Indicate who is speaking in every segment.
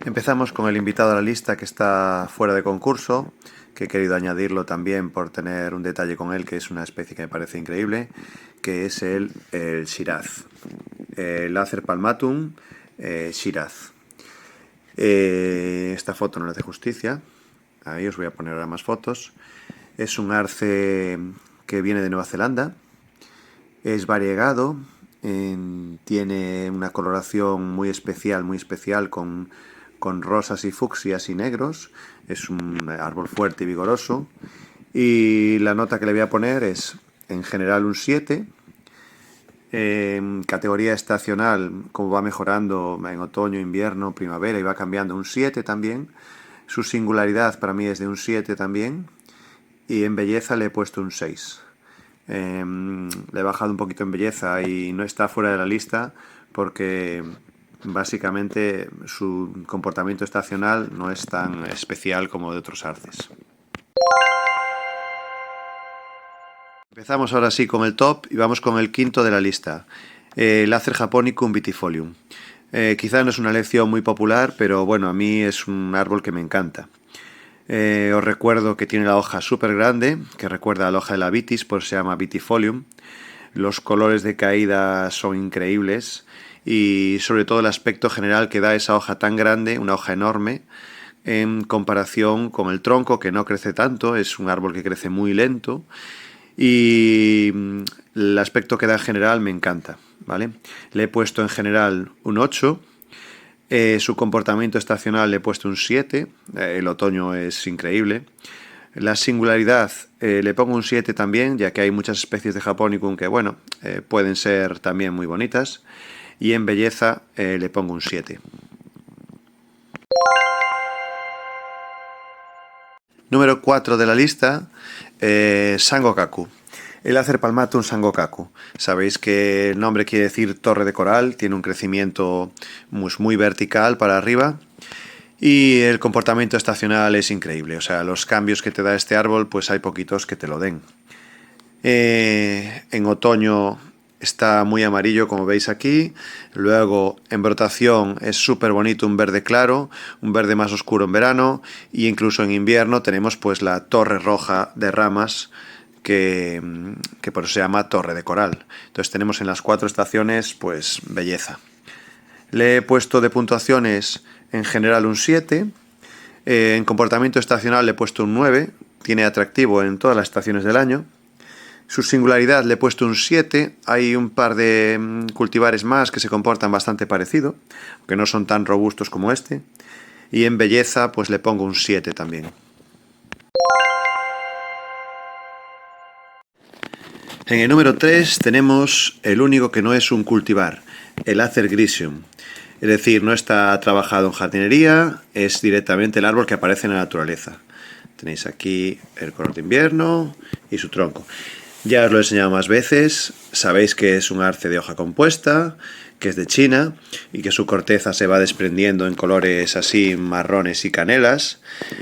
Speaker 1: Empezamos con el invitado a la lista que está fuera de concurso, que he querido añadirlo también por tener un detalle con él, que es una especie que me parece increíble, que es el Shiraz. El Acer palmatum Shiraz. Esta foto no le hace justicia. Ahí os voy a poner ahora más fotos. Es un arce que viene de Nueva Zelanda. Es variegado. Tiene una coloración muy especial con rosas y fucsias y negros. Es un árbol fuerte y vigoroso. Y la nota que le voy a poner es, en general, un 7. Categoría estacional, como va mejorando en otoño, invierno, primavera, y va cambiando, un 7 también. Su singularidad para mí es de un 7 también. Y en belleza le he puesto un 6. Le he bajado un poquito en belleza y no está fuera de la lista porque básicamente su comportamiento estacional no es tan especial como de otros arces. Empezamos ahora sí con el top y vamos con el quinto de la lista, el Acer japonicum vitifolium. Quizá no es una elección muy popular, pero bueno, a mí es un árbol que me encanta. Os recuerdo que tiene la hoja súper grande, que recuerda a la hoja de la vitis, por eso se llama vitifolium. Los colores de caída son increíbles y sobre todo el aspecto general que da esa hoja tan grande, una hoja enorme, en comparación con el tronco, que no crece tanto, es un árbol que crece muy lento. Y el aspecto que da en general me encanta, ¿vale? Le he puesto en general un 8. Su comportamiento estacional le he puesto un 7. El otoño es increíble. La singularidad le pongo un 7 también, ya que hay muchas especies de Japonicum que, bueno, pueden ser también muy bonitas. Y en belleza le pongo un 7. Número 4 de la lista, Sangokaku. El Acer palmatum Sangokaku. Sabéis que el nombre quiere decir torre de coral, tiene un crecimiento muy vertical para arriba y el comportamiento estacional es increíble. O sea, los cambios que te da este árbol, pues hay poquitos que te lo den. En otoño está muy amarillo, como veis aquí. Luego, en brotación, es súper bonito, un verde claro, un verde más oscuro en verano, y incluso en invierno tenemos pues la torre roja de ramas, que por eso se llama torre de coral. Entonces tenemos en las 4 estaciones pues belleza. Le he puesto de puntuaciones en general un 7. En comportamiento estacional le he puesto un 9. Tiene atractivo en todas las estaciones del año. Su singularidad le he puesto un 7. Hay un par de cultivares más que se comportan bastante parecido, aunque no son tan robustos como este. Y en belleza pues le pongo un 7 también. En el número 3 tenemos el único que no es un cultivar, el Acer grisium. Es decir, no está trabajado en jardinería, es directamente el árbol que aparece en la naturaleza. Tenéis aquí el color de invierno y su tronco. Ya os lo he enseñado más veces, sabéis que es un arce de hoja compuesta, que es de China y que su corteza se va desprendiendo en colores así marrones y canelas.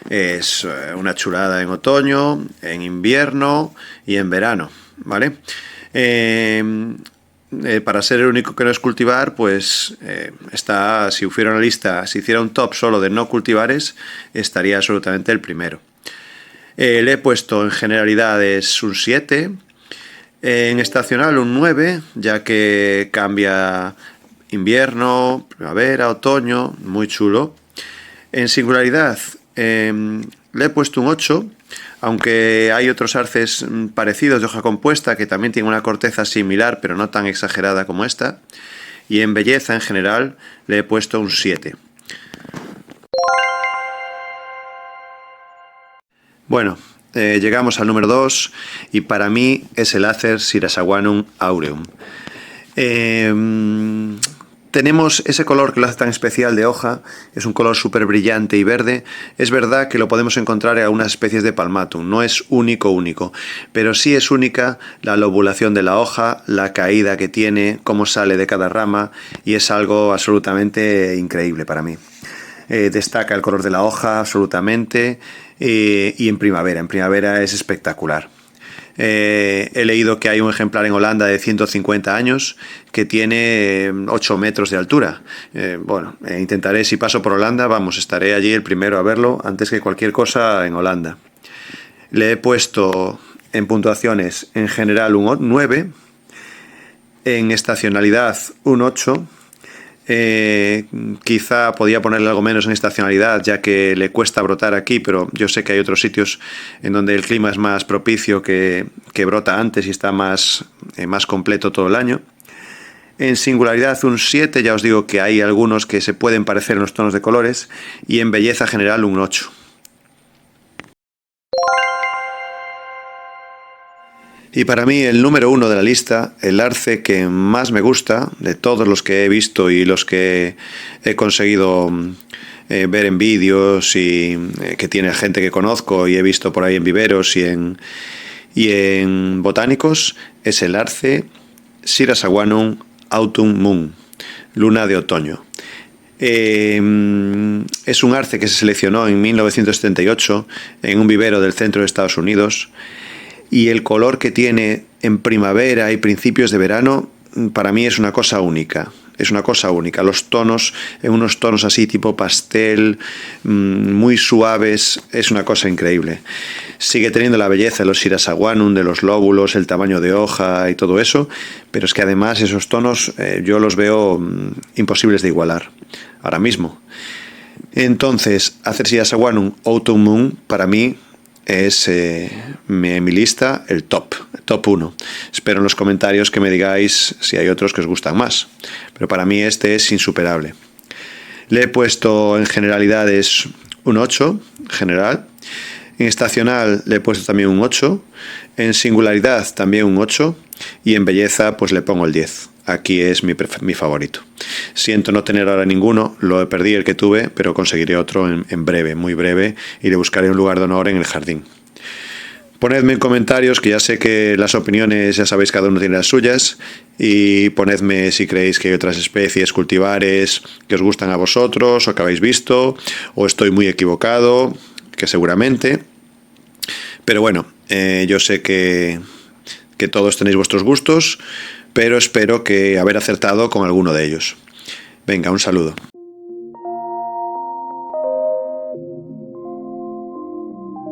Speaker 1: Es una chulada en otoño, en invierno y en verano, ¿vale? Para ser el único que no es cultivar, pues está, si hubiera una lista, si hiciera un top solo de no cultivares, estaría absolutamente el primero. Le he puesto en generalidades un 7. En estacional un 9, ya que cambia invierno, primavera, otoño, muy chulo. En singularidad le he puesto un 8, aunque hay otros arces parecidos de hoja compuesta que también tienen una corteza similar, pero no tan exagerada como esta. Y en belleza en general le he puesto un 7. Bueno, llegamos al número 2 y para mí es el Acer sirasaguanum aureum. Tenemos ese color que lo hace tan especial de hoja, es un color súper brillante y verde. Es verdad que lo podemos encontrar en algunas especies de palmatum, no es único, pero sí es única la lobulación de la hoja, la caída que tiene, cómo sale de cada rama, y es algo absolutamente increíble para mí. Destaca el color de la hoja absolutamente, y en primavera es espectacular. He leído que hay un ejemplar en Holanda de 150 años que tiene 8 metros de altura. Intentaré, si paso por Holanda, estaré allí el primero a verlo antes que cualquier cosa en Holanda. Le he puesto en puntuaciones en general un 9, en estacionalidad un 8. Quizá podía ponerle algo menos en estacionalidad, ya que le cuesta brotar aquí, pero yo sé que hay otros sitios en donde el clima es más propicio, que brota antes y está más completo todo el año. En singularidad un 7, ya os digo que hay algunos que se pueden parecer en los tonos de colores, y en belleza general un 8. Y para mí el número 1 de la lista, el arce que más me gusta de todos los que he visto y los que he conseguido ver en vídeos y que tiene gente que conozco y he visto por ahí en viveros y en botánicos, es el arce Sirasaguanum Autumn Moon, luna de otoño. Es un arce que se seleccionó en 1978 en un vivero del centro de Estados Unidos. Y el color que tiene en primavera y principios de verano, para mí es una cosa única. Es una cosa única. Los tonos, en unos tonos así tipo pastel, muy suaves, es una cosa increíble. Sigue teniendo la belleza de los Sirasaguanum, de los lóbulos, el tamaño de hoja y todo eso, pero es que además esos tonos yo los veo imposibles de igualar ahora mismo. Entonces, hacer Sirasaguanum Autumn Moon para mí es en mi lista el top 1. Espero en los comentarios que me digáis si hay otros que os gustan más, pero para mí este es insuperable. Le he puesto en generalidades un 8 general, en estacional le he puesto también un 8, en singularidad también un 8 y en belleza pues le pongo el 10. Aquí es mi favorito. Siento no tener ahora ninguno, lo perdí el que tuve, pero conseguiré otro en breve, muy breve, y le buscaré un lugar de honor en el jardín. Ponedme en comentarios, que ya sé que las opiniones, ya sabéis, cada uno tiene las suyas, y ponedme si creéis que hay otras especies, cultivares, que os gustan a vosotros, o que habéis visto, o estoy muy equivocado, que seguramente. Pero bueno, yo sé que todos tenéis vuestros gustos, pero espero que haber acertado con alguno de ellos. Venga, un saludo.